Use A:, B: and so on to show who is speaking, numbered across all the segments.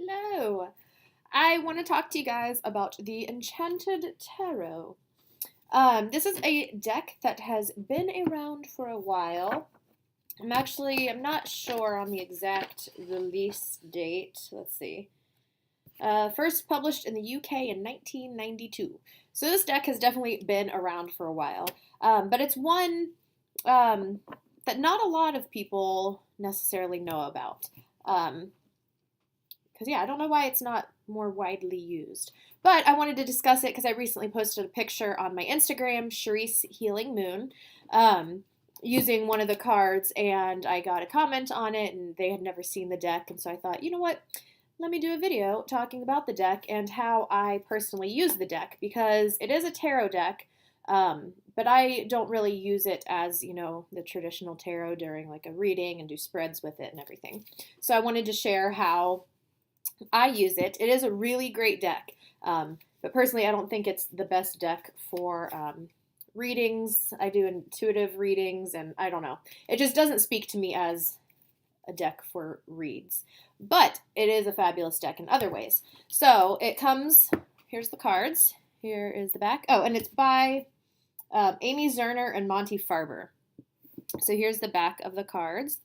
A: Hello! I want to talk to you guys about the Enchanted Tarot. This is a deck that has been around for a while. I'm not sure on the exact release date. Let's see. First published in the UK in 1992. So this deck has definitely been around for a while. But it's one that not a lot of people necessarily know about. Because, I don't know why it's not more widely used. But I wanted to discuss it because I recently posted a picture on my Instagram, CheriseHealingMoon, using one of the cards, and I got a comment on it, and they had never seen the deck, and so I thought, you know what, let me do a video talking about the deck and how I personally use the deck, because it is a tarot deck, but I don't really use it as, the traditional tarot during like a reading and do spreads with it and everything. So I wanted to share how I use it. It is a really great deck, but personally I don't think it's the best deck for readings. I do intuitive readings, and I don't know. It just doesn't speak to me as a deck for reads. But it is a fabulous deck in other ways. So it comes, here's the cards. Here is the back. Oh, and it's by Amy Zerner and Monte Farber. So here's the back of the cards.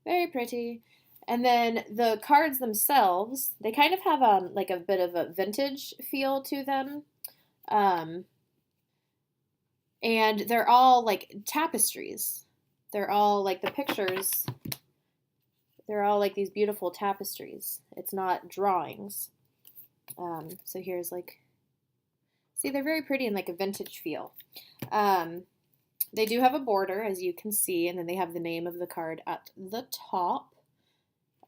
A: Very pretty. And then the cards themselves, they kind of have like a bit of a vintage feel to them. And they're all like tapestries. They're all like the pictures. They're all like these beautiful tapestries. It's not drawings. So here's like, see, they're very pretty and like a vintage feel. They do have a border, as you can see, and then they have the name of the card at the top.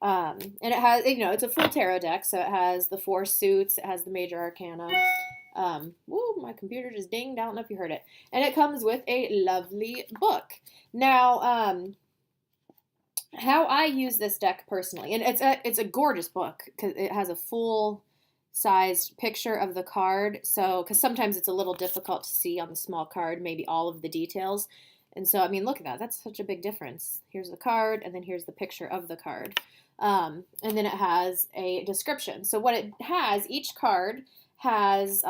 A: And it has, it's a full tarot deck, so it has the 4 suits, it has the major arcana. Woo, my computer just dinged, I don't know if you heard it. And it comes with a lovely book. Now, how I use this deck personally, and it's a gorgeous book, because it has a full-sized picture of the card, so, because sometimes it's a little difficult to see on the small card, maybe all of the details. And so, look at that. That's such a big difference. Here's the card, and then here's the picture of the card. And then it has a description. So what it has, each card has,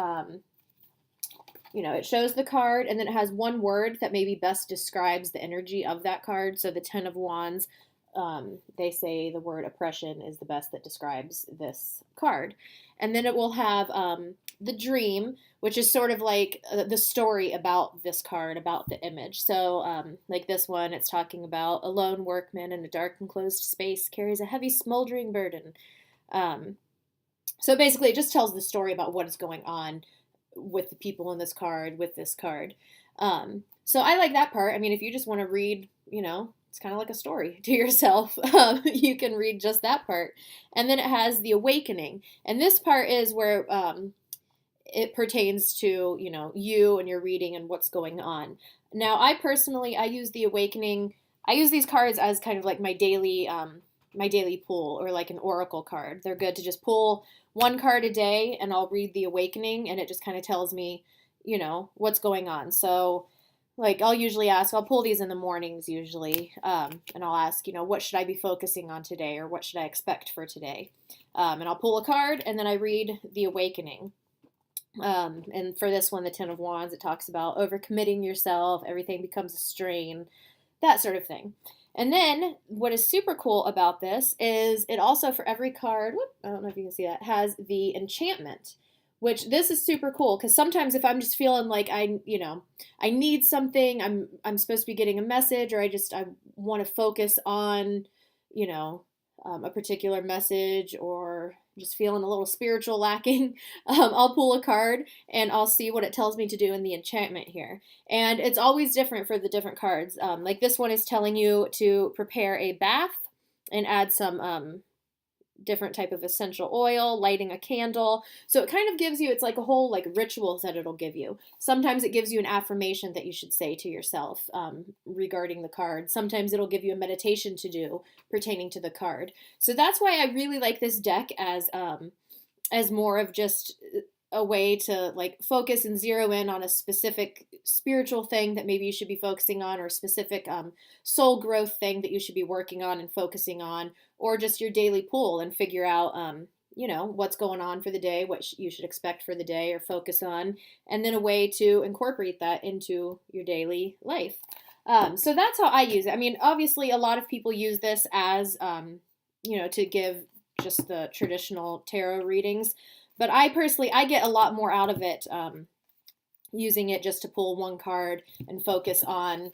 A: it shows the card, and then it has one word that maybe best describes the energy of that card. So the 10 of Wands, they say the word oppression is the best that describes this card. And then it will have the dream, which is sort of like the story about this card, about the image. So like this one, it's talking about a lone workman in a dark enclosed space carries a heavy smoldering burden. So basically it just tells the story about what is going on with the people in this card, with this card. So I like that part. If you just want to read, it's kind of like a story to yourself. You can read just that part. And then it has the awakening. And this part is where it pertains to, you and your reading and what's going on. Now, I use the awakening. I use these cards as kind of like my daily pull, or like an oracle card. They're good to just pull one card a day, and I'll read the awakening, and it just kind of tells me, what's going on. So like I'll pull these in the mornings usually, and I'll ask, what should I be focusing on today, or what should I expect for today? And I'll pull a card, and then I read the awakening. And for this one, the 10 of Wands, it talks about overcommitting yourself, everything becomes a strain, that sort of thing. And then what is super cool about this is it also, for every card, I don't know if you can see that, has the enchantment, which this is super cool, because sometimes if I'm just feeling like I need something, I'm supposed to be getting a message, or I want to focus on, a particular message, or just feeling a little spiritual lacking, I'll pull a card and I'll see what it tells me to do in the enchantment here. And it's always different for the different cards. Like this one is telling you to prepare a bath and add some different type of essential oil, lighting a candle. So it kind of gives you, it's like a whole like rituals that it'll give you. Sometimes it gives you an affirmation that you should say to yourself regarding the card. Sometimes it'll give you a meditation to do pertaining to the card. So that's why I really like this deck as more of just a way to like focus and zero in on a specific spiritual thing that maybe you should be focusing on, or a specific soul growth thing that you should be working on and focusing on, or just your daily pull and figure out you know, what's going on for the day, what you should expect for the day or focus on, and then a way to incorporate that into your daily life. So that's how I use it. I mean, obviously, a lot of people use this as, you know, to give just the traditional tarot readings. But I personally, I get a lot more out of it using it just to pull one card and focus on,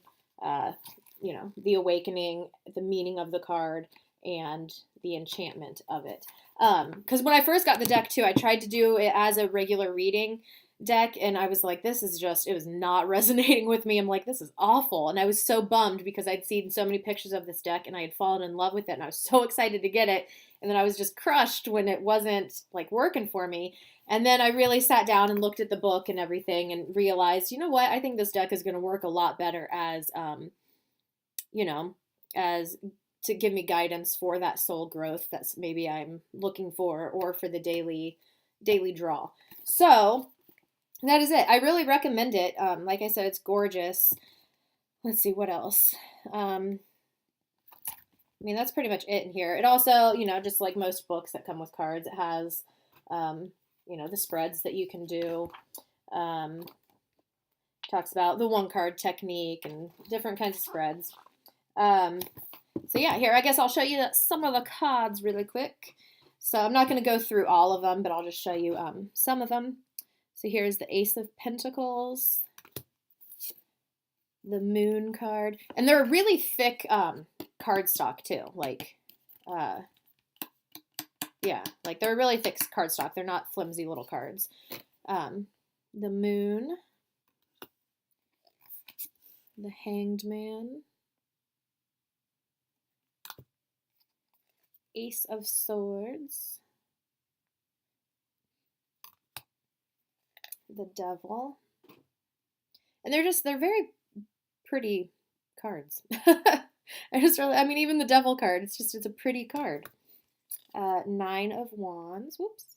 A: you know, the awakening, the meaning of the card, and the enchantment of it. Because when I first got the deck too, I tried to do it as a regular reading deck, and I was like, this is just, it was not resonating with me. I'm like, this is awful. And I was so bummed because I'd seen so many pictures of this deck and I had fallen in love with it, and I was so excited to get it. And then I was just crushed when it wasn't like working for me. And then I really sat down and looked at the book and everything and realized, you know what, I think this deck is going to work a lot better as, you know, as to give me guidance for that soul growth that's maybe I'm looking for, or for the daily draw. So that is it. I really recommend it. Like I said, it's gorgeous. Let's see what else. I mean, that's pretty much it in here. It also, you know, just like most books that come with cards, it has, you know, the spreads that you can do. Talks about the one card technique and different kinds of spreads. So yeah, here, I guess I'll show you some of the cards really quick. So I'm not going to go through all of them, but I'll just show you some of them. So here's the Ace of Pentacles, the Moon card, and they're a really thick cardstock too. Like, yeah, like they're a really thick cardstock. They're not flimsy little cards. The Moon, the Hanged Man, Ace of Swords, the Devil, and they're very pretty cards. I mean, even the Devil card, it's a pretty card. Nine of Wands, whoops.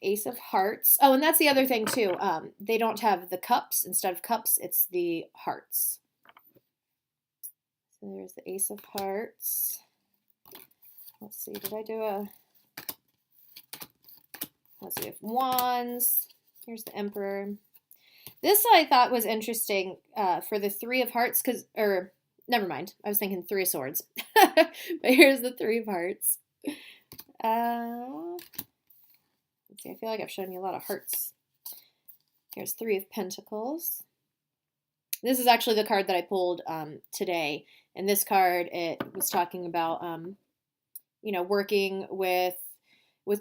A: Ace of Hearts. Oh, and that's the other thing too. They don't have the cups. Instead of cups, it's the hearts. So there's the Ace of Hearts. Let's see, did I do a... Let's see, Wands. Here's the Emperor. This I thought was interesting for the Three of Hearts, or never mind, I was thinking Three of Swords. But here's the Three of Hearts. Let's see, I feel like I've shown you a lot of hearts. Here's Three of Pentacles. This is actually the card that I pulled today. And this card, it was talking about, you know, working with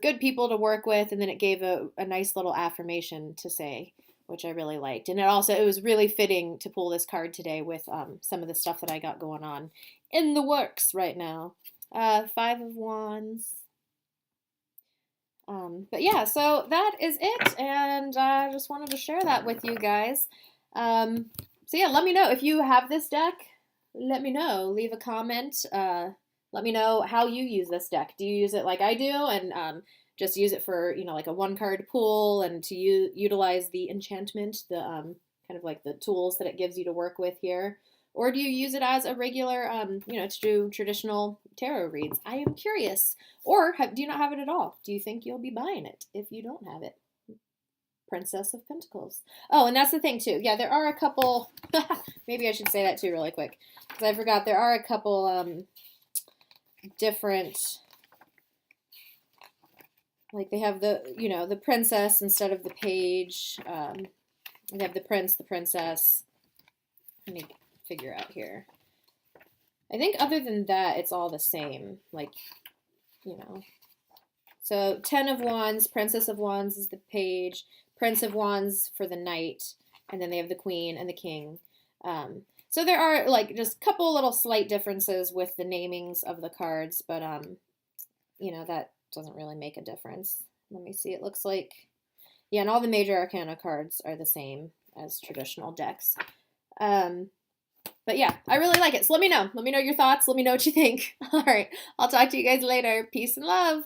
A: good people to work with, and then it gave a nice little affirmation to say, which I really liked. And it was really fitting to pull this card today with some of the stuff that I got going on in the works right now. Five of Wands. But yeah, so that is it, and I just wanted to share that with you guys. So yeah, let me know if you have this deck. Let me know. Leave a comment. Let me know how you use this deck. Do you use it like I do, and just use it for, you know, like a one-card pull, and to utilize the enchantment, the kind of like the tools that it gives you to work with here? Or do you use it as a regular, you know, to do traditional tarot reads? I am curious. Or do you not have it at all? Do you think you'll be buying it if you don't have it? Princess of Pentacles. Oh, and that's the thing too. Yeah, there are a couple, maybe I should say that too really quick, because I forgot there are a couple different, like they have the, you know, the princess instead of the page. They have the prince, the princess. Let me figure out here. I think other than that, it's all the same. Like, you know. So 10 of Wands, Princess of Wands is the page, Prince of Wands for the knight, and then they have the queen and the king. So there are like just a couple little slight differences with the namings of the cards, but you know, that doesn't really make a difference. Let me see, it looks like, yeah, and all the major arcana cards are the same as traditional decks. But yeah, I really like it. So let me know. Let me know your thoughts. Let me know what you think. All right. I'll talk to you guys later. Peace and love.